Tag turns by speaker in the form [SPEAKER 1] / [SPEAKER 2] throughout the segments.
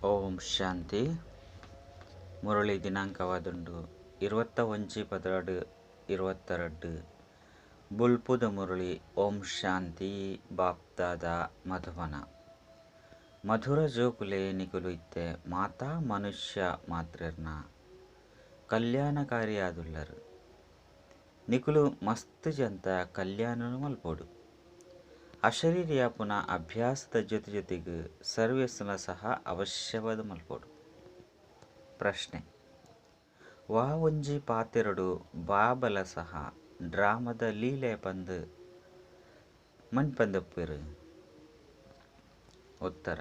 [SPEAKER 1] ಓಂ ಶಾಂತಿ. ಮುರಳಿ ದಿನಾಂಕವಾದುಂಡು 21/12/22. ಬುಲ್ಪುದ ಮುರಳಿ. ಓಂ ಶಾಂತಿ. ಬಾಪ್ದಾದ ಮಧುವನ. ಮಧುರ ಜೋಕುಲೆ ನಿಕುಲು ಇತ್ತೆ ಮಾತಾ ಮನುಷ್ಯ ಮಾತ್ರರ್ನ ಕಲ್ಯಾಣಕಾರಿಯಾದುಲ್ಲರು. ನಿಕುಲು ಮಸ್ತ್ ಜಂತ ಕಲ್ಯಾಣನು ಮಲ್ಪೋಡು. ಅಶರೀರಿಯಾಪುನ ಅಭ್ಯಾಸದ ಜೊತೆಗೆ ಸರ್ವಿಸ್ನ ಸಹ ಅವಶ್ಯವಾದ ಮಲ್ಪೋಡು. ಪ್ರಶ್ನೆ: ವಾ ಒಂಜಿ ಪಾತೆರಡು ಬಾಬಲ ಸಹ ಡ್ರಾಮದ ಲೀಲೆ ಪಂದು ಮನ್ಪಂದಪ್ಪರು. ಉತ್ತರ: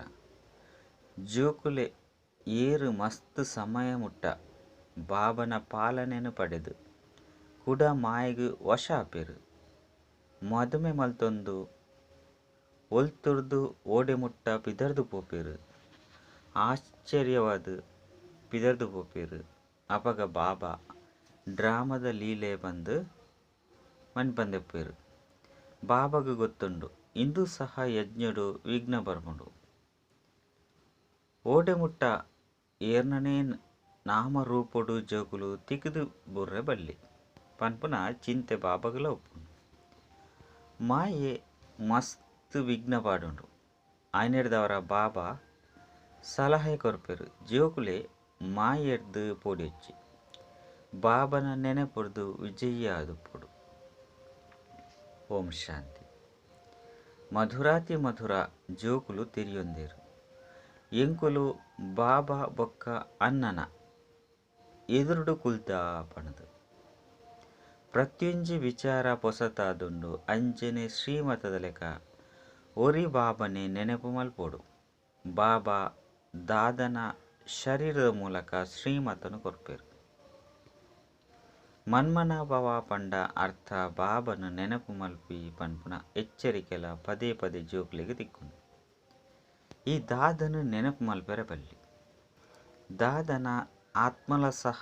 [SPEAKER 1] ಜೋಕುಲೆ ಏರು ಮಸ್ತ್ ಸಮಯ ಮುಟ್ಟ ಬಾಬನ ಪಾಲನೆನು ಪಡೆದು ಕುಡ ಮಾಯಿಗೆ ವಶ ಆಪೇರು. ಮದುಮೆ ಮಲ್ತೊಂದು ಒಲ್ತುರ್ದು ಓಡೆ ಮುಟ್ಟ ಪಿದರ್ದು ಪೋಪೇರು. ಆಶ್ಚರ್ಯವಾದ ಪಿದರ್ದು ಪೋಪೇರು. ಅಪಗ ಬಾಬಾ ಡ್ರಾಮದ ಲೀಲೆ ಬಂದು ಮನ್ಪಂದೆಪ್ಪೇರು. ಬಾಬಾಗ ಗೊತ್ತುಂಡು ಇಂದು ಸಹ ಯಜ್ಞಡು ವಿಘ್ನ ಬರ್ಮುಂಡು. ಓಡೆ ಮುಟ್ಟ ಏರ್ನನೇ ನಾಮರೂಪಡು ಜೋಕುಲು ತಿಕ್ಕಿದು ಬುರ್ರೆ ಬಲ್ಲಿ ಪನ್ಪುನ ಚಿಂತೆ ಬಾಬಾಗಲ ಒಪ್ಪುಂಡು. ಮಾಯೆ ಮಸ್ತ್ ವಿಘ್ನ ಪಾಡುಂಡು. ಆಯ್ನೆಡ್ದವರ ಬಾಬಾ ಸಲಹೆ ಕೊರ್ಪೆರು. ಜೋಕುಲೆ ಮಾಯೆಡ್ದು ಪೋಡಿಯೊಚ್ಚಿ ಬಾಬನ ನೆನೆಪುರ್ದು ವಿಜಯ ಆದುಪ್ಪುಡು. ಓಂ ಶಾಂತಿ. ಮಧುರಾತಿ ಮಧುರ ಜೋಕುಲು ತಿರಿಯೊಂದೇರು. ಎಂಕುಲು ಬಾಬಾ ಬೊಕ್ಕ ಅನ್ನನ ಎದುರುಡು ಕುಲ್ತಾ ಪಣದು. ಪ್ರತ್ಯೊಂಜಿ ವಿಚಾರ ಪೊಸತಾದುಂಡು. ಅಂಚನೆ ಶ್ರೀಮತದ ಲೆಕ್ಕ ಒರಿ ಬಾಬನೆ ನೆನಪು ಮಲ್ಪೋಡು. ಬಾಬಾ ದಾದನ ಶರೀರದ ಮೂಲಕ ಶ್ರೀಮತನು ಕೊರ್ಪೇರು. ಮನ್ಮನ ಭವ ಪಂಡ ಅರ್ಥ ಬಾಬನು ನೆನಪು ಮಲ್ಪಿ ಪನ್ಪುನ ಎಚ್ಚರಿಕೆಲ ಪದೇ ಪದೇ ಜೋಕ್ಲಿಗೆ ತಿಕ್ಕುಂಡು. ಈ ದಾದನು ನೆನಪು ಮಲ್ಪೆರೆ ಬಲ್ಲಿ. ದಾದನ ಆತ್ಮಲ ಸಹ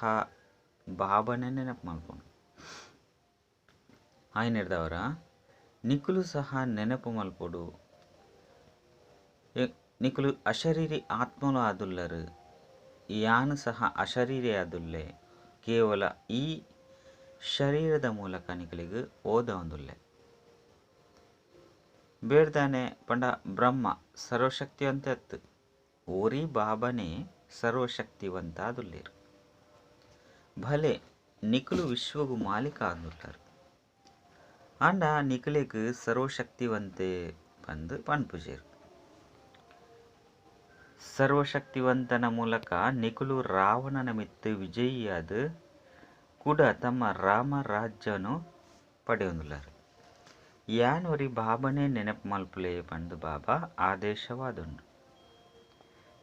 [SPEAKER 1] ಬಾಬನೇ ನೆನಪು ಮಲ್ಪುಂಡು. ಆಯ್ನೆಡ್ದವರ ನಿಕುಲು ಸಹ ನೆನಪು ಮಲ್ಪೊಡು. ನಿಕುಲು ಅಶರೀರಿ ಆತ್ಮಲು ಆದುಲ್ಲರು. ಯಾನು ಸಹ ಅಶರೀರಿ ಆದುಲ್ಲೆ. ಕೇವಲ ಈ ಶರೀರದ ಮೂಲಕ ನಿಕಲಿಗೆ ಓದ ಒಂದುಲ್ಲೆ. ಬೇಡ್ದಾನೆ ಪಂಡ ಬ್ರಹ್ಮ ಸರ್ವಶಕ್ತಿವಂತ ಎತ್ತು. ಓರಿ ಬಾಬನೇ ಸರ್ವಶಕ್ತಿವಂತ ಆದುಲ್ಲೇರು. ಭಲೆ ನಿಕುಲು ವಿಶ್ವಗು ಮಾಲಿಕ ಆದುಲ್ಲರು. ಅಂಡ ನಿಕಲಿಗೆ ಸರ್ವಶಕ್ತಿವಂತೆ ಬಂದು ಪನ್ಪುಜೇರು. ಸರ್ವಶಕ್ತಿವಂತನ ಮೂಲಕ ನಿಕುಲು ರಾವಣನ ಮಿತ್ತು ವಿಜಯಿಯಾದ ಕೂಡ ತಮ್ಮ ರಾಮರಾಜ್ಯನು ಪಡೆಯೊಂದುಲ್ಲರು. ಯಾನೊರಿ ಬಾಬನೇ ನೆನಪು ಮಲ್ಪುಲೆ ಪಂಡು ಬಾಬಾ ಆದೇಶವಾದುಂಡು.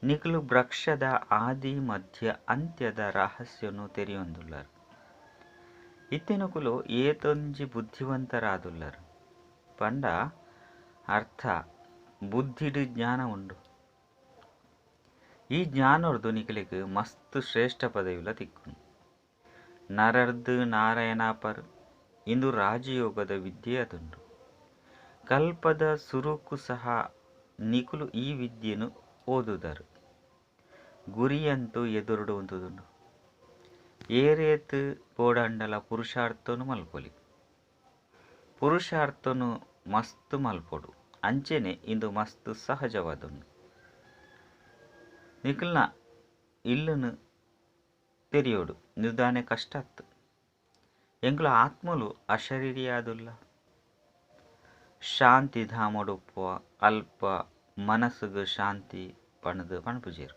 [SPEAKER 1] ನಿಕುಲು ವೃಕ್ಷದ ಆದಿ ಮಧ್ಯ ಅಂತ್ಯದ ರಹಸ್ಯನು ತೆರೆಯೊಂದುಲ್ಲರು. ಇತ್ತೆನಕುಲು ಏತೊಂಜಿ ಬುದ್ಧಿವಂತರಾದುಲ್ಲರು ಪಂಡ ಅರ್ಥ ಬುದ್ಧಿಡು ಜ್ಞಾನ ಉಂಡು. ಈ ಜ್ಞಾನರ್ದು ನಿಕಲಿಗೆ ಮಸ್ತ್ ಶ್ರೇಷ್ಠ ಪದವಿಲ ತಿಕ್ಕುಂಡು. ನರರ್ದು ನಾರಾಯಣಾಪರ್ ಇಂದು ರಾಜಯೋಗದ ವಿದ್ಯೆ ಅದುಂಡು. ಕಲ್ಪದ ಸುರುಕು ಸಹ ನಿಕುಲು ಈ ವಿದ್ಯೆನು ಓದುದರು. ಗುರಿಯಂತೂ ಎದುರುಡು ಉಂತುದುಂಡು. ಏರೇತು ಪೋಡಂಡಲ ಪುರುಷಾರ್ಥನು ಮಲ್ಪೊಲಿ. ಪುರುಷಾರ್ಥನು ಮಸ್ತ್ ಮಲ್ಪೊಡು. ಅಂಚೆನೆ ಇಂದು ಮಸ್ತ್ ಸಹಜವಾದುಂಡು. ನಿಕಲ್ನ ಇಲ್ಲನು ತೆರಿಯೋಡು ನಿರ್ಧಾನೆ ಕಷ್ಟ ಆತ್ತು. ಎಂಕುಲ ಆತ್ಮಲು ಅಶರೀರಿಯಾದುಲ್ಲ. ಶಾಂತಿ ಧಾಮಡುಪ್ಪ ಅಲ್ಪ ಮನಸ್ಸುಗ ಶಾಂತಿ ಪಣದು ಪಣಪುಜೇರು.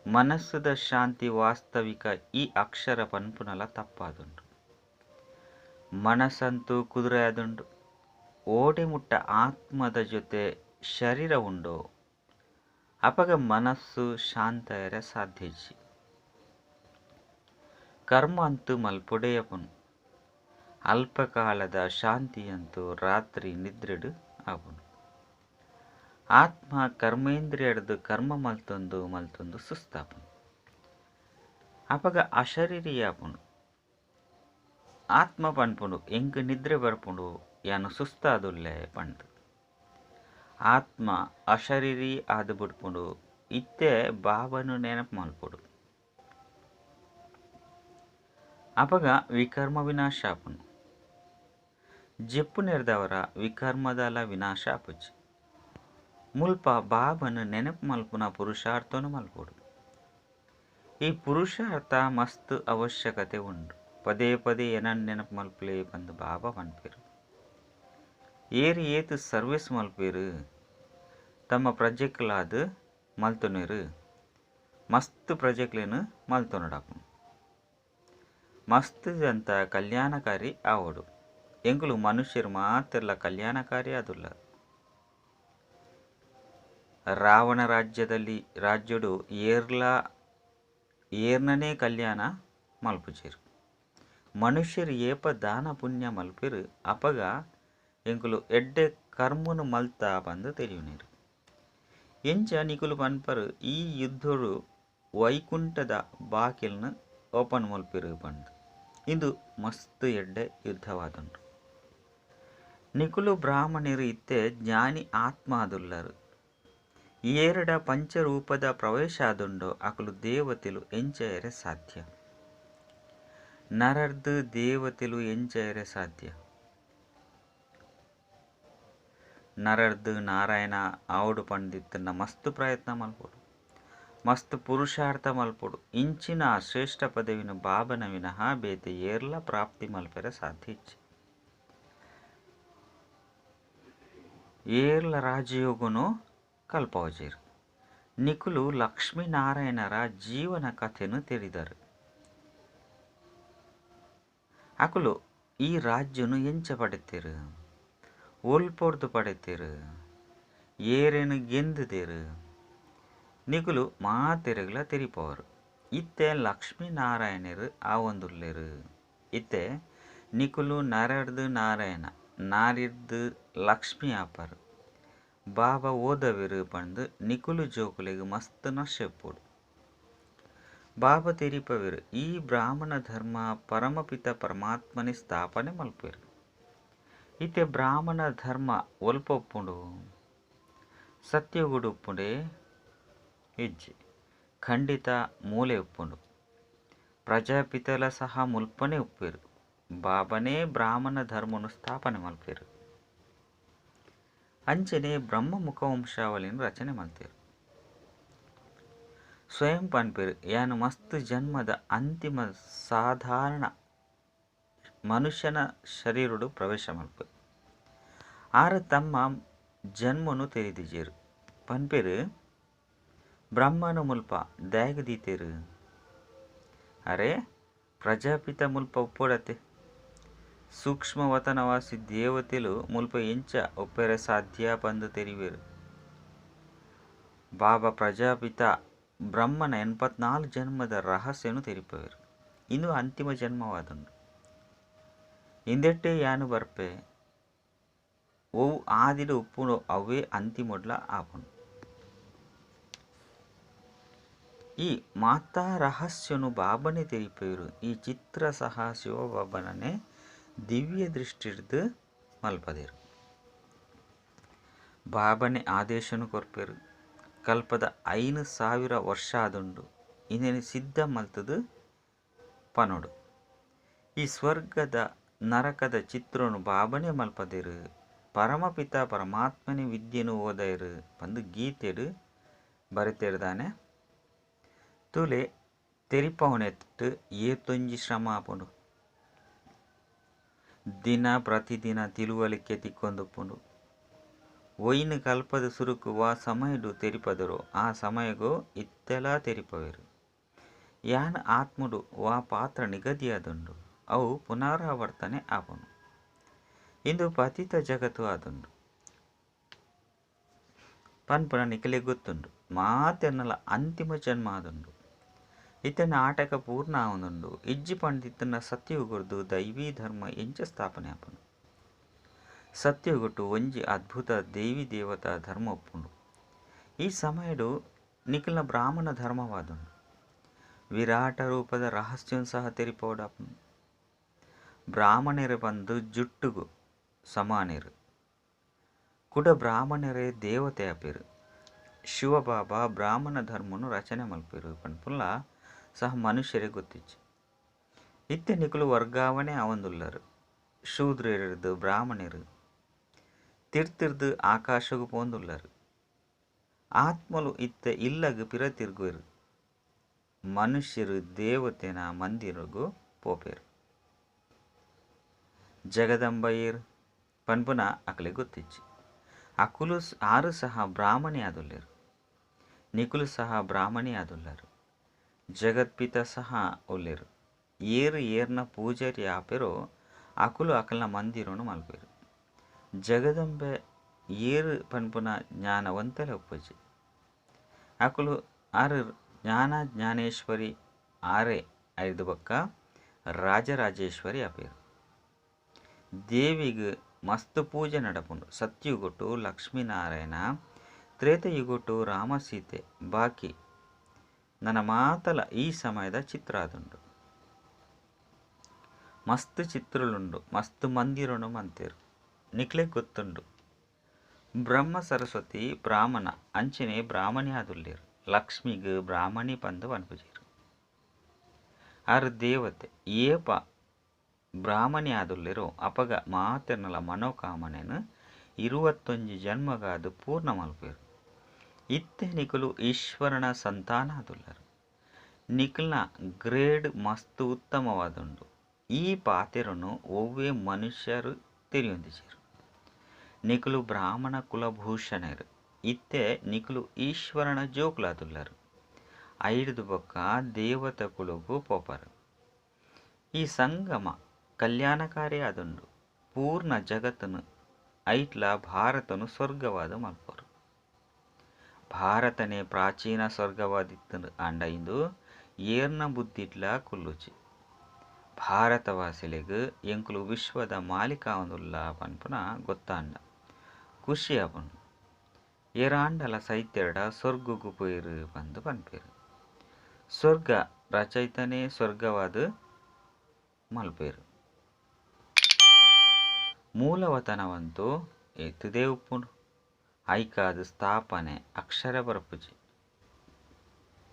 [SPEAKER 1] ಮನಸ್ಸುದ ಶಾಂತಿ ವಾಸ್ತವಿಕ ಈ ಅಕ್ಷರ ಪನ್ಪುನಲ ತಪ್ಪಾದುಂಡು. ಮನಸ್ಸಂತೂ ಕುದುರೆಯಾದುಂಡು. ಓಡೆ ಮುಟ್ಟ ಆತ್ಮದ ಜೊತೆ ಶರೀರ ಉಂಡೋ ಅಪಗ ಮನಸ್ಸು ಶಾಂತ ಎರೆ ಸಾಧ್ಯಜಿ. ಕರ್ಮ ಅಂತೂ ಮಲ್ಪೊಡೆಯಪುನು. ಅಲ್ಪಕಾಲದ ಶಾಂತಿಯಂತೂ ರಾತ್ರಿ ನಿದ್ರೆಡು ಆಪುಂಡು. ಆತ್ಮ ಕರ್ಮೇಂದ್ರಿಯಡ್ದು ಕರ್ಮ ಮಲ್ತೊಂದು ಸುಸ್ತಾಪುಂಡು. ಅಪಗ ಅಶರೀರಿಯಾಪುಂಡು. ಆತ್ಮ ಪನ್ಪುಂಡು ಎಂಕ್ ನಿದ್ರೆ ಬರ್ಪುಂಡು ಯಾನು ಸುಸ್ತಾದುಲ್ಲೆ ಪಂಡು. ಆತ್ಮ ಅಶರೀರಿ ಆದು ಬಿಡ್ಪುಂಡು ಇತ್ತೆ ಬಾಬನು ನೆನಪು ಮಲ್ಪೊಡು. ಅಪಗ ವಿಕರ್ಮ ವಿನಾಶ ಆಪುನು. ಜೆಪ್ಪು ನೆರೆದವರ ವಿಕರ್ಮದಲ ವಿನಾಶ ಆಪುಜಿ. ಮುಲ್ಪ ಬಾಬನು ನೆನಪು ಮಲ್ಪುನ ಪುರುಷಾರ್ಥನು ಮಲ್ಪೊಡು. ಈ ಪುರುಷಾರ್ಥ ಮಸ್ತ್ ಅವಶ್ಯಕತೆ ಉಂಡು. ಪದೇ ಪದೇ ಏನನ್ನು ನೆನಪು ಮಲ್ಪಲೇ ಬಂದು ಬಾಬಾ ಪನ್ಪೇರು. ಏರು ಏತು ಸರ್ವಿಸ್ ಮಲ್ಪೇರು ತಮ್ಮ ಪ್ರಾಜೆಕ್ಟ್ಲಾದ ಮಲ್ತೊನೆರು. ಮಸ್ತ್ ಪ್ರಾಜೆಕ್ಟ್ಲೇನು ಮಲ್ತೊನಡಾಪುನು. ಮಸ್ತ್ ಅಂತ ಕಲ್ಯಾಣಕಾರಿ ಆವಡು. ಎಂಕುಲು ಮನುಷ್ಯರು ಮಾತೆಲ್ಲ ಕಲ್ಯಾಣಕಾರಿ ಆದುಲ್ಲ. ರಾವಣ ರಾಜ್ಯಡು ಏರ್ನನೇ ಕಲ್ಯಾಣ ಮಲ್ಪುಜೇರು. ಮನುಷ್ಯರು ಏಪ ದಾನ ಪುಣ್ಯ ಮಲ್ಪಿರು ಅಪಗ ಎಂಕುಲು ಎಡ್ಡೆ ಕರ್ಮನು ಮಲ್ತಾ ಬಂದು ತಿಳಿಯುನೇರು. ಎಂಚ ನಿಕುಲು ಪನ್ಪರು ಈ ಯುದ್ಧಡು ವೈಕುಂಠದ ಬಾಕಿಲ್ನ ಓಪನ್ ಮಲ್ಪಿರು ಬಂದು. ಇಂದು ಮಸ್ತ್ ಎಡ್ಡೆ ಯುದ್ಧವಾದುಂಡು. ನಿಕುಲು ಬ್ರಾಹ್ಮಣರು ಇತ್ತೆ ಜ್ಞಾನಿ ಆತ್ಮ ಆದುಲ್ಲರು. ಏರಡ ಪಂಚರೂಪದ ಪ್ರವೇಶ ಆದುಂಡೋ ಅಕುಲು ದೇವತೆಲು ಎಂಚೆರೆ ಸಾಧ್ಯ. ನರರ್ದು ದೇವತೆಲು ಎಂಚೆರೆ ಸಾಧ್ಯ. ನರರ್ದು ನಾರಾಯಣ ಆವಡು ಪಂಡಿತನ ಮಸ್ತ್ ಪ್ರಯತ್ನ ಮಲ್ಪೊಡು. ಮಸ್ತ್ ಪುರುಷಾರ್ಥ ಮಲ್ಪೊಡು. ಇಂಚಿನ ಶ್ರೇಷ್ಠ ಪದವಿನ ಬಾಬನ ವಿನಃ ಬೇತೆ ಏರ್ಲ ಪ್ರಾಪ್ತಿ ಮಲ್ಪೆರೆ ಸಾಧ್ಯ ಇಚ್ಚೆ. ಏರ್ಲ ರಾಜಯೋಗನು ಕಲ್ಪವಜೇರು. ನಿಕುಲು ಲಕ್ಷ್ಮೀನಾರಾಯಣರ ಜೀವನ ಕಥೆನು ತಿಳಿದರು. ಅಕುಲು ಈ ರಾಜ್ಯನು ಎಂಚ ಪಡೆತೇರು, ಒಲ್ಪೊರ್ದು ಪಡೆತೇರು, ಏರೇನು ಗೆಂದುದೇರು ನಿಕುಲು ಮಾತೆರೆಗ್ಲ ತೆರಿಪವರು. ಇತ್ತೆ ಲಕ್ಷ್ಮೀನಾರಾಯಣರು ಆವೊಂದುಲ್ಲೆರು. ಇತ್ತೆ ನಿಕುಲು ನರರ್ದು ನಾರಾಯಣ ನಾರಿರ್ದು ಲಕ್ಷ್ಮಿ ಆಪರು. ಬಾಬಾ ಓದವೆರು ಪಂದು ನಿಕುಲು ಜೋಕುಲೆಗ್ ಮಸ್ತ್ ನಶೆಪ್ಪೊಡು. ಬಾಬಾ ತೆರಿಪವೆರು ಈ ಬ್ರಾಹ್ಮಣ ಧರ್ಮ ಪರಮಪಿತ ಪರಮಾತ್ಮನಿ ಸ್ಥಾಪನೆ ಮಲ್ಪೆರು. ಇತ್ತೆ ಬ್ರಾಹ್ಮಣ ಧರ್ಮ ಒಲ್ಪೊಪ್ಪುಂಡು ಸತ್ಯಗುಡು ಉಪ್ಪುಂಡೆ ಹೆಜ್ಜೆ ಖಂಡಿತ ಮೂಲೆ ಉಪ್ಪುಂಡು. ಪ್ರಜಾಪಿತಲ ಸಹ ಮುಲ್ಪನೆ ಉಪ್ಪೇರು. ಬಾಬನೇ ಬ್ರಾಹ್ಮಣ ಧರ್ಮನು ಸ್ಥಾಪನೆ ಮಲ್ಪೇರು. ಅಂಚನೆ ಬ್ರಹ್ಮ ಮುಖವಂಶಾವಳಿನ ರಚನೆ ಮಲ್ತೇರು. ಸ್ವಯಂ ಪನ್ಪೇರು ಯಾನು ಮಸ್ತ್ ಜನ್ಮದ ಅಂತಿಮ ಸಾಧಾರಣ ಮನುಷ್ಯನ ಶರೀರಡು ಪ್ರವೇಶ ಮಲ್ಪೇರು. ಆರು ತಮ್ಮ ಜನ್ಮನು ತೆರೆದಿಜೇರು. ಪನ್ಪೇರು ಬ್ರಹ್ಮನು ಮುಲ್ಪ ದಯಗದೀತೇರು. ಅರೆ ಪ್ರಜಾಪಿತ ಮುಲ್ಪ ಉಪ್ಪೊಡತೆ. ಸೂಕ್ಷ್ಮ ವತನವಾಸಿ ದೇವತೆಲು ಮುಲ್ಪ ಎಂಚ ಒಪ್ಪೆರೆ ಸಾಧ್ಯ ಬಂದು ತೆರಿವೇರು. ಬಾಬಾ ಪ್ರಜಾಪಿತ ಬ್ರಹ್ಮನ 84 ಜನ್ಮದ ರಹಸ್ಯನು ತೆರಿಪವೇರು. ಇಂದು ಅಂತಿಮ ಜನ್ಮವಾದುಂಡು. ಇಂದೆಟ್ಟೆ ಯಾನು ಬರ್ಪೆ ಓವು ಆದಿಲು ಉಪ್ಪುಂಡು ಅವೇ ಅಂತಿಮೊಡ್ಲ ಆಪುಂಡು. ಈ ಮಾತಾ ರಹಸ್ಯನು ಬಾಬನೇ ತೆರಿಪೇರು. ಈ ಚಿತ್ರ ಸಹ ಶಿವಬಾಬನನೇ ದಿವ್ಯ ದೃಷ್ಟಿರ್ದು ಮಲ್ಪದೇರು. ಬಾಬನೇ ಆದೇಶನು ಕೊರ್ಪೇರು. ಕಲ್ಪದ 5000 ವರ್ಷ ಆದುಂಡು ಇನ್ನೇನು ಸಿದ್ಧ ಮಲ್ತದು ಪನೋಡು. ಈ ಸ್ವರ್ಗದ ನರಕದ ಚಿತ್ರನು ಬಾಬನೇ ಮಲ್ಪದೇರು. ಪರಮಪಿತ ಪರಮಾತ್ಮನೇ ವಿದ್ಯೆನು ಓದೈರು ಬಂದು ಗೀತೆಡು ಬರೆತೇರ್ದಾನೆ. ತುಲೆ ತೆರಿಪವನೆತ್ತು ಏತೊಂಜಿ ಶ್ರಮ ಆಪುಂಡು. ದಿನ ಪ್ರತಿದಿನ ತಿಳುವಳಿಕೆ ತಿಕ್ಕೊಂದುಪ್ಪುಂಡು. ಒಯ್ನು ಕಲ್ಪದ ಸುರುಕು ವಾ ಸಮಯಡು ತೆರಿಪದರು ಆ ಸಮಯಗೋ ಇತ್ತೆಲ ತೆರಿಪವೆರು. ಯಾನ್ ಆತ್ಮಡು ವಾ ಪಾತ್ರ ನಿಗದಿಯಾದುಂಡು ಅವು ಪುನರಾವರ್ತನೆ ಆಪುಂಡು. ಇಂದು ಪತಿತ ಜಗತ್ತು ಆದುಂಡು ಪನ್ಪುನ ನಿಖಲೆ ಗೊತ್ತುಂಡು. ಮಾತೆನ್ನಲ ಅಂತಿಮ ಜನ್ಮ ಆದುಂಡು. ಇತನ ಆಟಕ ಪೂರ್ಣ ಆವೊಂದುಂಡು. ಇಜ್ಜಿ ಪಂಡಿತನ ಸತ್ಯಯುಗುರ್ದು ದೈವೀ ಧರ್ಮ ಎಂಚ ಸ್ಥಾಪನೆ ಆಪುಂಡು. ಸತ್ಯಗುಟ್ಟು ಒಂಜಿ ಅದ್ಭುತ ದೇವಿ ದೇವತಾ ಧರ್ಮ ಉಪ್ಪುಂಡು. ಈ ಸಮಯಡು ನಿಖಲ್ನ ಬ್ರಾಹ್ಮಣ ಧರ್ಮವಾದುಂಡು. ವಿರಾಟ ರೂಪದ ರಹಸ್ಯನು ಸಹ ತೆರಿಪೋಡಾಪುಂಡು. ಬ್ರಾಹ್ಮಣರು ಬಂದು ಜುಟ್ಟುಗು ಸಮಾನೆರು. ಕುಡ ಬ್ರಾಹ್ಮಣರೇ ದೇವತೆ ಆಪೇರು. ಶಿವಬಾಬಾ ಬ್ರಾಹ್ಮಣ ಧರ್ಮನು ರಚನೆ ಮಲ್ಪಿರು ಪನ್ಪುಲ್ಲ ಸಹ ಮನುಷ್ಯರಿಗೆ ಗೊತ್ತಿಚ್ಚು. ಇತ್ತೆ ನಿಕುಲು ವರ್ಗಾವಣೆ ಅವಂದುಲ್ಲರು. ಶೂದ್ರರಿರ್ದು ಬ್ರಾಹ್ಮಣರು ತಿರ್ತಿರ್ದು ಆಕಾಶಗೂ ಪೋಂದುಲ್ಲರು. ಆತ್ಮಲು ಇತ್ತೆ ಇಲ್ಲಗ ಪಿರ ತಿರ್ಗುರು. ಮನುಷ್ಯರು ದೇವತೆನ ಮಂದಿರಗೂ ಪೋಪೇರು. ಜಗದಂಬಯ್ಯರ್ ಪನ್ಪುನ ಅಕಲೆ ಗೊತ್ತಿಚ್ಚು. ಅಕುಲು ಆರು ಸಹ ಬ್ರಾಹ್ಮಣಿ ಆದುಲ್ಲೇರು. ನಿಕುಲು ಸಹ ಬ್ರಾಹ್ಮಣಿ ಆದುಲ್ಲರು. ಜಗತ್ಪಿತ ಸಹ ಒಲ್ಲೇರು. ಏರ್ನ ಪೂಜಾರಿ ಆಪೆರೋ ಅಕುಲು ಅಕಲ್ನ ಮಂದಿರನು ಮಲ್ಪೇರು. ಜಗದಂಬೆ ಏರು ಪನ್ಪುನ ಜ್ಞಾನವಂತಲೆ ಉಪ್ಪಜಿ. ಅಕುಲು ಆರು ಜ್ಞಾನೇಶ್ವರಿ ಆರೆ ಐದು ಬಕ್ಕ ರಾಜರಾಜೇಶ್ವರಿ ಆಪೇರು. ದೇವಿಗೆ ಮಸ್ತ್ ಪೂಜೆ ನಡಪುಂಡು. ಸತ್ಯುಗೊಟ್ಟು ಲಕ್ಷ್ಮೀನಾರಾಯಣ, ತ್ರೇತಯುಗೊಟ್ಟು ರಾಮ ಸೀತೆ ಬಾಕಿ ನನ್ನ ಮಾತಲ ಈ ಸಮಯದ ಚಿತ್ರ ಆದುಂಡು. ಮಸ್ತ್ ಚಿತ್ರలుండు. ಮಸ್ತ್ ಮಂದಿರನು ಮಂತೇರು. ನಿಕ್ಲೆ ಗೊತ್ತುಂಡು. ಬ್ರಹ್ಮ ಸರಸ್ವತಿ ಬ್ರಾಹ್ಮಣ ಅಂಚನೆ ಬ್ರಾಹ್ಮಣಿ ಆದುಲ್ಲೇರು. ಲಕ್ಷ್ಮಿಗೆ ಬ್ರಾಹ್ಮಣಿ ಪಂದು ಅನ್ಪುಜೇರು. ಆರು ದೇವತೆ ಏಪ ಬ್ರಾಹ್ಮಣಿ ಆದುಲ್ಲೇರು ಅಪಗ ಮಾತೆರ್ನಲ ಮನೋಕಾಮನೆನು 21 ಜನ್ಮಗಾದು ಪೂರ್ಣ ಮಲ್ಪೇರು. ಇತ್ತೆ ನಿಕುಲು ಈಶ್ವರನ ಸಂತಾನ ಆದುಲ್ಲರು. ನಿಕಲ್ನ ಗ್ರೇಡ್ ಮಸ್ತ್ ಉತ್ತಮವಾದುಂಡು. ಈ ಪಾತೆರನು ಒವ್ವೇ ಮನುಷ್ಯರು ತೆರಿಯೊಂದಿಜೇರು. ನಿಕುಲು ಬ್ರಾಹ್ಮಣ ಕುಲಭೂಷಣರು. ಇತ್ತೆ ನಿಕುಲು ಈಶ್ವರನ ಜೋಕುಲಾದುಲ್ಲರು. ಐದು ಬೊಕ್ಕ ದೇವತ ಕುಲಗೂ ಪೋಪರು. ಈ ಸಂಗಮ ಕಲ್ಯಾಣಕಾರಿ ಆದುಂಡು. ಪೂರ್ಣ ಜಗತ್ತನು ಐಟ್ಲ ಭಾರತನು ಸ್ವರ್ಗವಾದ ಮಲ್ಪರು. ಭಾರತನೇ ಪ್ರಾಚೀನ ಸ್ವರ್ಗವಾದಿತ್ತು ಅಂಡ ಇಂದು ಏರ್ನ ಬುದ್ಧಿಡ್ಲ ಕುಲ್ಲುಚಿ. ಭಾರತವಾಸಿಲೆಗ್ ಎಂಕುಲು ವಿಶ್ವದ ಮಾಲಿಕ ಆವಂದುಲ್ಲ ಪನ್ಪುನ ಗೊತ್ತಾಂಡ ಖುಷಿ ಆಪುಂಡು. ಏರಾಂಡಲ ಸೈತ್ಯರ್ಡ ಸ್ವರ್ಗಗೂ ಪೋಯಿರು ಪಂದು ಪನ್ಪೇರು. ಸ್ವರ್ಗ ರಚಯಿತನೇ ಸ್ವರ್ಗವಾದ ಮಲ್ಪೇರು. ಮೂಲವತನವಂತೂ ಎತ್ತುದೇ ಉಪ್ಪುಂಡು. ಐಕಾದ ಸ್ಥಾಪನೆ ಅಕ್ಷರ ಬರಪುಜಿ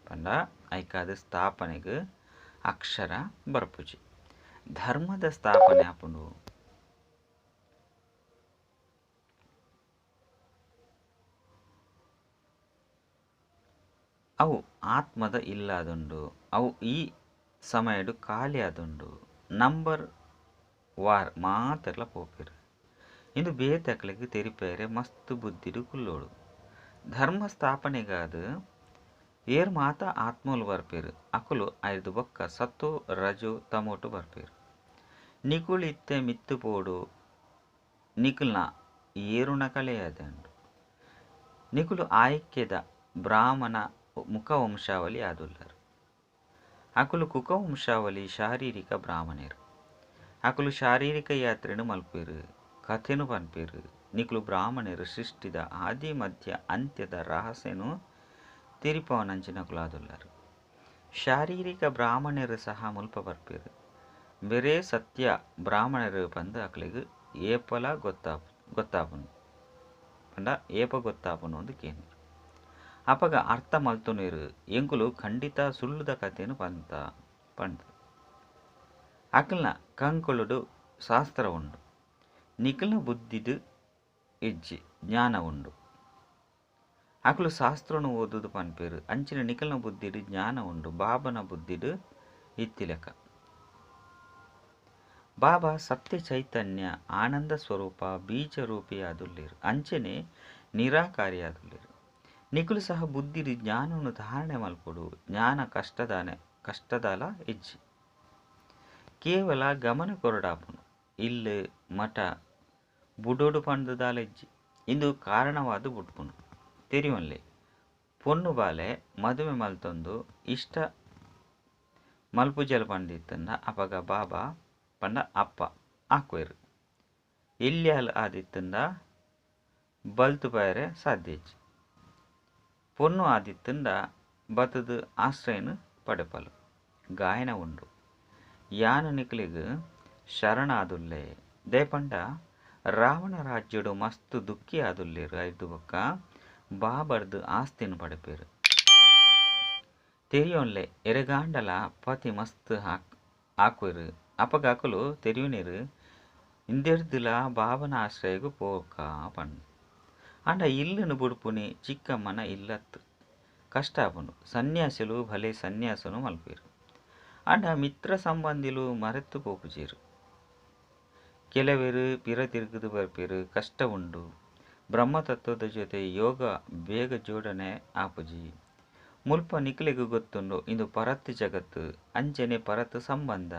[SPEAKER 1] ಪಂಡ ಐಕಾದ ಸ್ಥಾಪನೆಗೆ ಅಕ್ಷರ ಬರಪುಜಿ. ಧರ್ಮದ ಸ್ಥಾಪನೆ ಆಪುಂಡು. ಅವು ಆತ್ಮದ ಇಲ್ಲಾದುಂಡು. ಅವು ಈ ಸಮಯಡು ಖಾಲಿ ಆದುಂಡು. ನಂಬರ್ ವಾರ್ ಮಾತೆರ್ಲ ಪೋಪೇರು. ಇಂದು ಬೇತಕ್ಲೆಗ್ ತೆರಿಪೇರೆ ಮಸ್ತ್ ಬುದ್ಧಿಡು ಕುಲ್ಲೋಡು. ಧರ್ಮ ಸ್ಥಾಪನೆಗಾದ ಏರ್ ಮಾತ ಆತ್ಮಲು ಬರ್ಪೇರು. ಅಕುಲು ಐದು ಬೊಕ್ಕ ಸತ್ತು ರಜು ತಮೋಟು ಬರ್ಪೇರು. ನಿಕುಲು ಇತ್ತೆ ಮಿತ್ತು ಪೋಡು ನಿಕುಲ್ನ ಏರುಣ ಕಳೆಯದಂಡು. ನಿಕುಲು ಆಯ್ಕೆದ ಬ್ರಾಹ್ಮಣ ಮುಖವಂಶಾವಳಿ ಆದುಲ್ಲರು. ಅಕುಲು ಕುಕವಂಶಾವಳಿ ಶಾರೀರಿಕ ಬ್ರಾಹ್ಮಣರು. ಅಕುಲು ಶಾರೀರಿಕ ಯಾತ್ರೆನು ಮಲ್ಪೇರು. ಕಥೆನು ಪನ್ಪೇರು. ನಿಕುಲು ಬ್ರಾಹ್ಮಣರು ಸೃಷ್ಟಿದ ಆದಿ ಮಧ್ಯ ಅಂತ್ಯದ ರಹಸ್ಯನು ತಿರಿಪವನಂಚಿನಕುಲು ಆದುಲ್ಲರು. ಶಾರೀರಿಕ ಬ್ರಾಹ್ಮಣರು ಸಹ ಮುಲ್ಪ ಬರ್ಪೇರು. ಬೇರೆ ಸತ್ಯ ಬ್ರಾಹ್ಮಣರು ಪಂದು ಅಕ್ಲೆಗ್ ಏಪಲ ಗೊತ್ತಾಪುಂಡು ಪಂಡ ಏಪ ಗೊತ್ತಾಪುಂಡು ಒಂದು ಕೇಂದ್ರ ಅಪಗ ಅರ್ಥ ಮಲ್ತುನೇರು. ಎಂಕುಲು ಖಂಡಿತ ಸುಳ್ಳುದ ಕಥೆನು ಪಂತ ಅಕಲ್ನ ಕಂಕುಳುಡು ಶಾಸ್ತ್ರ ಉಂಡು. ನಿಕಲ್ನ ಬುದ್ಧಿಡು ಇಜ್ಜಿ ಜ್ಞಾನ ಉಂಡು. ಅಕುಲು ಶಾಸ್ತ್ರನು ಓದುದು ಪನ್ಪೇರು. ಅಂಚಿನ ನಿಕಲ್ನ ಬುದ್ಧಿಡು ಜ್ಞಾನ ಉಂಡು. ಬಾಬನ ಬುದ್ಧಿಡು ಇತ್ತಿಲೆಕ. ಬಾಬಾ ಸತ್ಯ ಚೈತನ್ಯ ಆನಂದ ಸ್ವರೂಪ ಬೀಜರೂಪಿ ಆದುಲ್ಲೇರು. ಅಂಚನೆ ನಿರಾಕಾರಿ ಆದುಲ್ಲೇರು. ನಿಕುಲು ಸಹ ಬುದ್ಧಿಡು ಜ್ಞಾನವನ್ನು ಧಾರಣೆ ಮಲ್ಪೊಡು. ಜ್ಞಾನ ಕಷ್ಟದಲ ಇಜ್ಜಿ ಕೇವಲ ಗಮನ ಕೊರಡಾಪುನು. ಇಲ್ಲು ಮಠ ಬುಡೋಡು ಪಂಡುದಾಲ ಇಜ್ಜಿ ಇಂದು ಕಾರಣವಾದ ಬುಡ್ಪುನು ತೆರಿಯೊನ್ಲೆ. ಪೊನ್ನು ಬಾಲೆ ಮದುವೆ ಮಲ್ತೊಂದು ಇಷ್ಟ ಮಲ್ಪುಜಲ್ ಪಂಡಿತ್ತಂದ ಅಪಗ ಬಾಬಾ ಪಂಡ ಅಪ್ಪ ಆಕ್ವೇರು. ಎಲ್ಯಾಲ್ ಆದಿತ್ತಂದ ಬಲ್ತು ಬಯರೆ ಸಾಧ್ಯಜ್ಜಿ. ಪೊನ್ನು ಆದಿತ್ತಂದ ಬತದು ಆಶ್ರಯನು ಪಡೆಪಲು ಗಾಯನ ಉಂಡು. ಯಾನು ನಿಕಲಿಗ್ ಶರಣ ಆದುಲ್ಲೆ ದೇಪಂಡ ರಾವಣ ರಾಜ್ಯಡು ಮಸ್ತ್ ದುಃಖಿ ಆದುಲ್ಲೇರು. ಐದು ಬೊಕ್ಕ ಬಾಬರ್ದು ಆಸ್ತಿನ ಪಡೆಪೇರು. ತೆರಿಯೋನ್ಲೆ ಎರೆಗಾಂಡಲ ಪತಿ ಮಸ್ತ್ ಹಾಕುವರು ಅಪಗಾಕಲು ತೆರಿಯುನೇರು ಇಂದೆರ್ದಿಲ ಬಾಬನ ಆಶ್ರಯಗೂ ಪೋಕ ಪಂಡು. ಅಂಡ ಇಲ್ಲುನು ಬುಡುಪುನಿ ಚಿಕ್ಕಮ್ಮನ ಇಲ್ಲತ್ತು ಕಷ್ಟಾಪುಂಡು. ಸನ್ಯಾಸಿಲು ಭಲೆ ಸನ್ಯಾಸನು ಮಲ್ಪೇರು. ಅಂಡ ಮಿತ್ರ ಸಂಬಂಧಿಲು ಮರೆತು ಪೋಪುಜೇರು. ಕೆಲವೇರು ಪಿರ ತಿರುಗುದು ಬರ್ಪೇರು ಕಷ್ಟ ಉಂಡು. ಬ್ರಹ್ಮತತ್ವದ ಜೊತೆ ಯೋಗ ಬೇಗ ಜೋಡಣೆ ಆಪುಜಿ. ಮುಲ್ಪ ನಿಖಿಲೆಗೂ ಗೊತ್ತುಂಡು ಇಂದು ಪರತ್ತು ಜಗತ್ತು ಅಂಚನೆ ಪರತ್ತು ಸಂಬಂಧ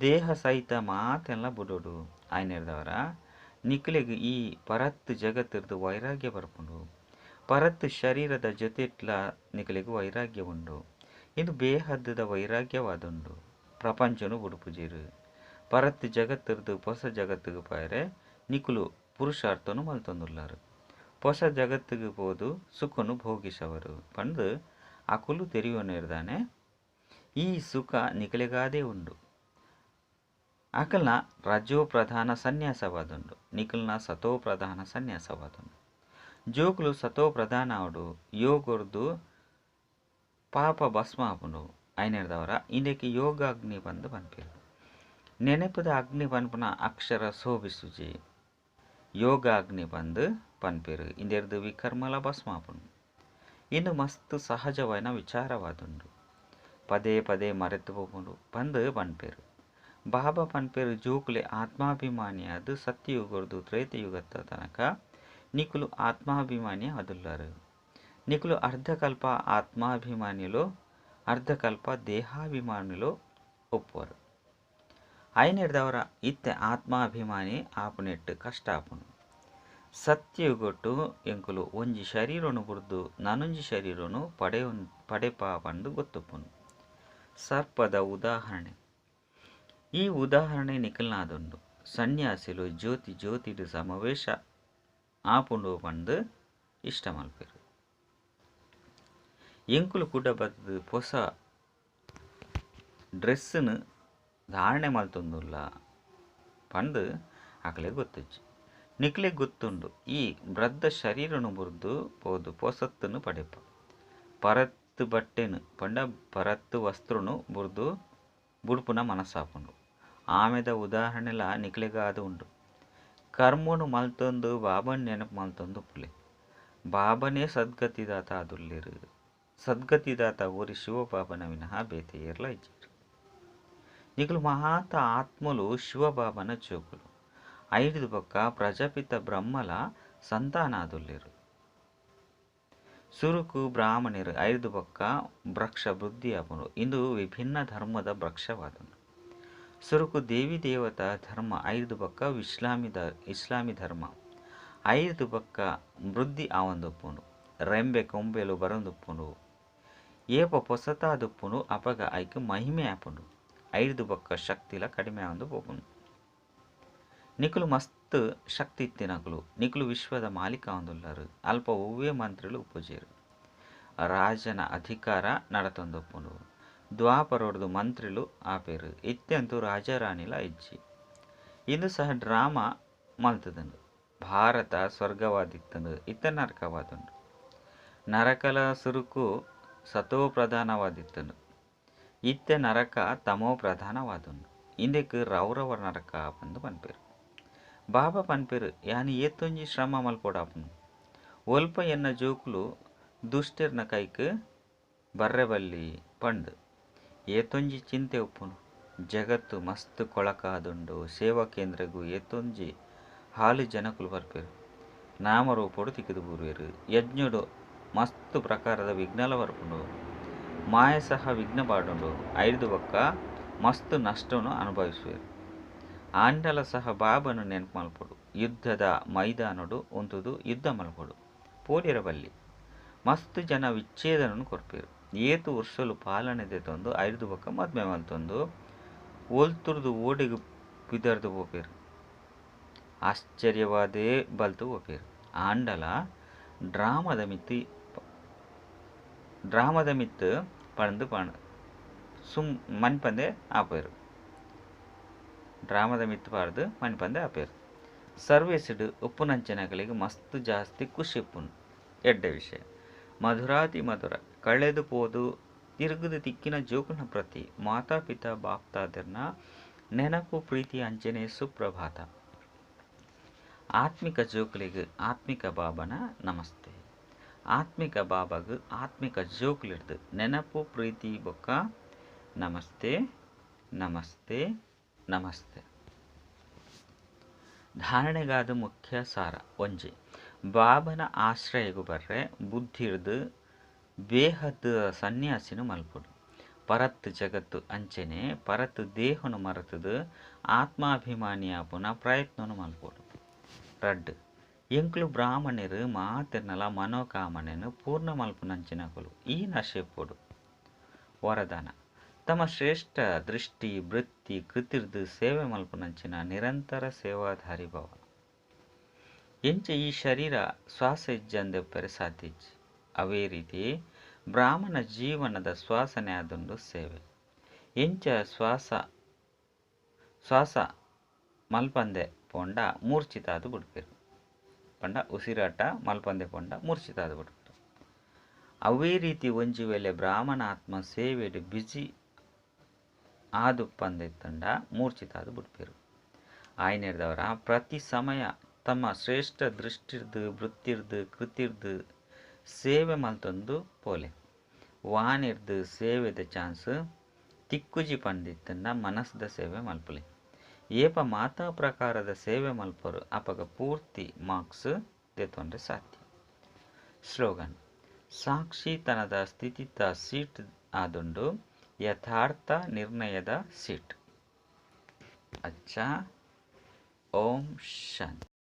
[SPEAKER 1] ದೇಹ ಸಹಿತ ಮಾತೆಲ್ಲ ಬುಡೋಡು ಆಯ್ನೆರ್ದವರ ನಿಖಿಲೆಗೂ ಈ ಪರತ್ತು ಜಗತ್ತಿರ್ದು ವೈರಾಗ್ಯ ಬರ್ಪುಂಡು. ಪರತ್ತು ಶರೀರದ ಜೊತೆಟ್ಲ ನಿಖಿಲೆಗೂ ವೈರಾಗ್ಯ ಉಂಡು. ಇದು ಬೇಹದ್ದದ ವೈರಾಗ್ಯವಾದುಂಡು. ಪ್ರಪಂಚನು ಬುಡುಪುಜೀರು ಪರತ್ತು ಜಗತ್ತಿರ್ದು ಹೊಸ ಜಗತ್ತಿಗೆ ಪಾಯರೆ ನಿಖುಲು ಪುರುಷಾರ್ಥನು ಮಲ್ತೊಂದುಲ್ಲಾರು. ಹೊಸ ಜಗತ್ತಿಗೆ ಹೋದು ಸುಖನು ಭೋಗಿಸವರು ಪಂದು ಅಕುಲು ತೆರಿಯೋನಿರ್ದಾನೆ. ಈ ಸುಖ ನಿಖಿಲೆಗಾದೇ ಉಂಡು. ಅಕಲ್ನ ರಜೋ ಪ್ರಧಾನ ಸನ್ಯಾಸವಾದುಂಡು, ನಿಖಿಲ್ನ ಸತೋ ಪ್ರಧಾನ ಸನ್ಯಾಸವಾದುಂಡು. ಜೋಕುಲು ಸತೋ ಪ್ರಧಾನ ಅವಡು ಯೋಗರ್ದು ಪಾಪ ಭಸ್ಮ ಆಪುಂಡು ಐನೆರ್ದವರ ಇಂದಕ್ಕೆ ಯೋಗ ಅಗ್ನಿ ಬಂದು ಪನ್ಪೇರು. ನೆನಪದ ಅಗ್ನಿ ಪನ್ಪುನ ಅಕ್ಷರ ಶೋಭಿಸುಜಿ ಯೋಗ ಅಗ್ನಿ ಬಂದು ಪನ್ಪೇರು ಇಂದೆರ್ದು ವಿಕರ್ಮಲ ಭಸ್ಮ ಆಪುಂಡು. ಇನ್ನು ಮಸ್ತ್ ಸಹಜವಾದ ವಿಚಾರವಾದುಂಡು. ಪದೇ ಪದೇ ಮರೆತು ಹೋಗುಂಡು ಬಂದು ಪನ್ಪೇರು. ಬಾಬಾ ಪನ್ಪೇರು ಜೋಕುಲೆ ಆತ್ಮಾಭಿಮಾನಿಯಾದ ಸತ್ಯಯುಗರ್ದು ತ್ರೇತಯುಗದ ತನಕ ನಿಖುಲು ಆತ್ಮಾಭಿಮಾನಿ ಅದುಲ್ಲಾರು. ನಿಖುಲು ಅರ್ಧಕಲ್ಪ ಆತ್ಮಾಭಿಮಾನಿಲು ಅರ್ಧಕಲ್ಪ ದೇಹಾಭಿಮಾನಿಲು ಒಪ್ಪುವರು. ಐನೆರ್ದವರ ಇತ್ತೆ ಆತ್ಮಾಭಿಮಾನಿ ಆಪುನೆಟ್ಟು ಕಷ್ಟ ಆಪುಂಡು. ಸತ್ಯಯುಗೊಟ್ಟು ಎಂಕುಲು ಒಂಜಿ ಶರೀರನು ಬುರ್ದು ನನೊಂಜಿ ಶರೀರನು ಪಡೆಪ ಪಂದು ಗೊತ್ತುಪ್ಪುನು. ಸರ್ಪದ ಉದಾಹರಣೆ. ಈ ಉದಾಹರಣೆ ನಿಖಿಲ್ನಾದುಂಡು. ಸನ್ಯಾಸಿಲು ಜ್ಯೋತಿ ಜ್ಯೋತಿಡು ಸಮಾವೇಶ ಆಪುಂಡು ಪಂದು ಇಷ್ಟ ಮಲ್ಪೇರು. ಎಂಕುಲು ಕೂಡ ಬದ್ದು ಹೊಸ ಡ್ರೆಸ್ಸನ್ನು ಧಾರಣೆ ಮಲ್ತೊಂದುಲ್ಲ ಪಂದು ಅಕಲೆ ಗೊತ್ತುಜ್ಜಿ. ನಿಖಿಲೆ ಗೊತ್ತುಂಡು ಈ ಬ್ರದ್ದ ಶರೀರನು ಬುರ್ದು ಪೋದು ಪೊಸತ್ತನ್ನು ಪಡೆಪ. ಪರತ್ತು ಬಟ್ಟೆನು ಪಂಡ ಪರತ್ತು ವಸ್ತ್ರನು ಬುರ್ದು ಬುಡುಪುನ ಮನಸ್ಸಾಪುಂಡು. ಆಮೆದ ಉದಾಹರಣೆಲ ನಿಖಿಲೆಗಾದ ಉಂಡು. ಕರ್ಮನು ಮಲ್ತೊಂದು ಬಾಬನ್ ನೆನಪು ಮಲ್ತೊಂದು ಪುಲೆ. ಬಾಬನೇ ಸದ್ಗತಿದಾತ ಅದುಲ್ಲೇರು. ಸದ್ಗತಿದಾತ ಊರಿ ಶಿವಬಾಬನ ವಿನಃ ಬೇತೆ ಏರ್ಲ ಇಜ್ಜೇರು. ನಿಖಿಲು ಮಹಾತ ಆತ್ಮಲು ಶಿವಬಾಬನ ಜೋಕುಲು. ಐದು ಪಕ್ಕ ಪ್ರಜಾಪಿತ ಬ್ರಹ್ಮಲ ಸಂತಾನ ಅದುಲ್ಲೇರು. ಸುರುಕು ಬ್ರಾಹ್ಮಣರು ಐದು ಪಕ್ಕ ವೃಕ್ಷ ಬುದ್ಧಿ ಆಪುಂಡು. ಇಂದು ವಿಭಿನ್ನ ಧರ್ಮದ ವೃಕ್ಷವಾದುಂಡು. ಸುರುಕು ದೇವಿ ದೇವತಾ ಧರ್ಮ ಐದು ಪಕ್ಕ ಇಸ್ಲಾಮಿ ಧರ್ಮ ಐದು ಪಕ್ಕ ವೃದ್ಧಿ ಆವಂದುಪ್ಪುಂಡು. ರೆಂಬೆ ಕೊಂಬೆಲು ಬರಂದುಪ್ಪುಂಡು. ಏಪ ಪೊಸತಾದುಪ್ಪುಂಡು ಅಪಗ ಐಕ್ ಮಹಿಮೆ ಆಪುಂಡು. ಐದು ಪಕ್ಕ ಶಕ್ತಿಲ ಕಡಿಮೆ ಆವಂದು ಪೋಪುಂಡು. ನಿಖುಲು ಮಸ್ತ್ ಶಕ್ತಿ ಇತ್ತಿನಕುಲು ನಿಖುಲು ವಿಶ್ವದ ಮಾಲೀಕ ಆವಂದುಲ್ಲಾರು. ಅಲ್ಪ ಒವ್ವೇ ಮಂತ್ರಿಲು ಉಪಜೇರು. ರಾಜನ ಅಧಿಕಾರ ನಡತೊಂದುಪ್ಪುಂಡು. ದ್ವಾಪರೊಡ್ದು ಮಂತ್ರಿಲು ಆಪೇರು. ಇತ್ತೆಂತೂ ರಾಜಾರಾಣಿಲ ಇಜ್ಜಿ. ಇಂದು ಸಹ ಡ್ರಾಮಾ ಮಲ್ತುದುಂಡು. ಭಾರತ ಸ್ವರ್ಗವಾದಿತ್ತುಂಡು ಇತ್ತ ನರಕವಾದುಂಡು. ನರಕಲ ಸುರುಕು ಸತೋ ಪ್ರಧಾನವಾದಿತ್ತುಂಡು. ಇತ್ತೆ ನರಕ ತಮೋ ಪ್ರಧಾನವಾದುಂಡು. ಇಂದೆಕ್ ರೌರವ ನರಕ ಬಂದು ಪನ್ಪೇರು. ಬಾಬಾ ಪನ್ಪೇರು ಯಾನಿ ಏತೊಂಜಿ ಶ್ರಮ ಮಲ್ಪೋಡಾಪುನು. ಒಲ್ಪ ಎನ್ನ ಜೋಕುಲು ದುಷ್ಟರ್ನ ಕೈಕ್ ಬರ್ರೆಬಲ್ಲಿ ಪಂಡು ಏತೊಂಜಿ ಚಿಂತೆ ಉಪ್ಪುನು. ಜಗತ್ತು ಮಸ್ತ್ ಕೊಳಕಾದುಂಡು. ಸೇವಾ ಕೇಂದ್ರಗೂ ಏತೊಂಜಿ ಹಾಲು ಜನಕುಲು ಬರ್ಪೇರು. ನಾಮರೂಪೋಡು ತಿಕ್ಕಿದು ಬೂರುವೆರು. ಯಜ್ಞುಡು ಮಸ್ತ್ ಪ್ರಕಾರದ ವಿಘ್ನಲ ಬರ್ಪುಂಡು. ಮಾಯ ಸಹ ವಿಘ್ನ ಪಾಡುಂಡು. ಐದು ಪಕ್ಕ ಮಸ್ತ್ ನಷ್ಟವನ್ನು ಅನುಭವಿಸುವೆರು. ಆಂಡಲ ಸಹ ಬಾಬನು ನೆನಪು ಮಲ್ಪೊಡು. ಯುದ್ಧದ ಮೈದಾನಡು ಒಂದುದು ಯುದ್ಧ ಮಲ್ಪೊಡು. ಪೋಡಿರಬಲ್ಲಿ ಮಸ್ತ್ ಜನ ವಿಚ್ಛೇದನನು ಕೊರ್ಪೇರು. ಏತು ವರ್ಷಲು ಪಾಲನೆದೆ ತಂದು ಐದು ಪಕ್ಕ ಮದ್ಮೆ ಮಲ್ತೊಂದು ಒಲ್ತುರ್ದು ಓಡಿಗೆ ಬಿದರ್ದು ಹೋಪೇರು. ಆಶ್ಚರ್ಯವಾದೇ ಬಲ್ತು ಹೋಪೇರು. ಆಂಡಲ ಡ್ರಾಮದ ಮಿತ್ತು ಪಂದು ಮನ್ಪಂದೆ ಆಪೇರು. ಡ್ರಾಮದ ಮಿತ್ತು ಪಾಡ್ದು ಮನ್ಪಂದೆ ಆಪೇರು. ಸರ್ವೇಸಿಡು ಉಪ್ಪುನಂಚನಗಳಿಗೆ ಮಸ್ತ್ ಜಾಸ್ತಿ ಖುಷಿ ಉಪ್ಪುನು. ಎಡ್ಡೆ ವಿಷಯ ಮಧುರಾತಿ ಮಧುರ ಕಳೆದು ಪೋದು ತಿರುಗದು ತಿಕ್ಕಿನ ಜೋಕುನ ಪ್ರತಿ ಮಾತಾಪಿತಾ ಬಾಪ್ತಾದರ್ನ ನೆನಪು ಪ್ರೀತಿ ಅಂಚನೆ ಸುಪ್ರಭಾತ. ಆತ್ಮಿಕ ಜೋಕ್ಲಿಗೆ ಆತ್ಮಿಕ ಬಾಬನ ನಮಸ್ತೆ. ಆತ್ಮಿಕ ಬಾಬಾಗ ಆತ್ಮಿಕ ಜೋಕ್ಲಿಡ್ದು ನೆನಪು ಪ್ರೀತಿ ಬೊಕ್ಕ ನಮಸ್ತೆ ನಮಸ್ತೆ ನಮಸ್ತೆ. ಧಾರಣೆಗಾದ ಮುಖ್ಯ ಸಾರ ಒಂಜಿ ಬಾಬನ ಆಶ್ರಯಗೂ ಬರ್ರೆ ಬುದ್ಧಿರ್ದು ಬೇಹದ್ ಸನ್ಯಾಸಿನ ಮಲ್ಪುಡು. ಪರತ್ ಜಗತ್ತು ಅಂಚನೆ ಪರತ್ ದೇಹನು ಮರೆತದು ಆತ್ಮಾಭಿಮಾನಿಯಾಪುನ ಪ್ರಯತ್ನನು ಮಲ್ಪುಡು. ರಡ್ಡು ಎಂಕ್ಲು ಬ್ರಾಹ್ಮಣರು ಮಾತಿರ್ನಲ ಮನೋಕಾಮನೆನು ಪೂರ್ಣ ಮಲ್ಪುನಂಚಿನಕುಲು ಈ ನಶೆಪ್ಪುಡು. ವರದಾನ ತಮ್ಮ ಶ್ರೇಷ್ಠ ದೃಷ್ಟಿ ವೃತ್ತಿ ಕೃತಿರ್ದು ಸೇವೆ ಮಲ್ಪುನಂಚಿನ ನಿರಂತರ ಸೇವಾಧಾರಿ ಭವ. ಎಂಚ ಈ ಶರೀರ ಶ್ವಾಸ ಇಜ್ಜಂದೆಪ್ಪರೆ ಸಾಧಿಜ್ಜಿ ಅವೇ ರೀತಿ ಬ್ರಾಹ್ಮಣ ಜೀವನದ ಶ್ವಾಸನೆ ಆದುಂಡು ಸೇವೆ. ಎಂಚ ಶ್ವಾಸ ಮಲ್ಪಂದೆ ಪೋಂಡ ಮೂರ್ಛಿತಾದು ಬಿಡ್ಪೇರು ಪಂಡ ಉಸಿರಾಟ ಮಲ್ಪಂದೆ ಪೋಂಡ ಮೂರ್ಛಿತಾದು ಬಿಡ್ಪೇರು. ಅವೇ ರೀತಿ ಒಂಜಿ ವೇಳೆ ಬ್ರಾಹ್ಮಣ ಆತ್ಮ ಸೇವೆಡು ಬಿಜಿ ಆದುಪ್ಪಂದೆತ್ತಂಡ ಮೂರ್ಛಿತಾದು ಬಿಡ್ಪೇರು. ಆಯ್ನೆರ್ದವರ ಪ್ರತಿ ಸಮಯ ತಮ್ಮ ಶ್ರೇಷ್ಠ ದೃಷ್ಟಿರ್ದು ವೃತ್ತಿರ್ದು ಕೃತಿರ್ದು ಸೇವೆ ಮಲ್ತೊಂದು ಪೋಲೆ ವಾನಿರ್ದು ಸೇವೆದ ಚಾನ್ಸ್ ತಿಕ್ಕುಜಿ ಪಂದಿತ್ತಂಡ ಮನಸ್ದ ಸೇವೆ ಮಲ್ಪಲೆ. ಏಪ ಮಾತಾ ಪ್ರಕಾರದ ಸೇವೆ ಮಲ್ಪರು ಅಪಗ ಪೂರ್ತಿ ಮಾರ್ಕ್ಸ್ ದೆತ್ತೊಂಡ್ರೆ ಸಾಧ್ಯ. ಸ್ಲೋಗನ್ ಸಾಕ್ಷಿತನದ ಸ್ಥಿತಿತ ಸೀಟ್ ಆದುಂಡು ಯಥಾರ್ಥ ನಿರ್ಣಯದ ಸೀಟ್. ಅಚ್ಚಾ ಓಂ ಶಾಂತಿ.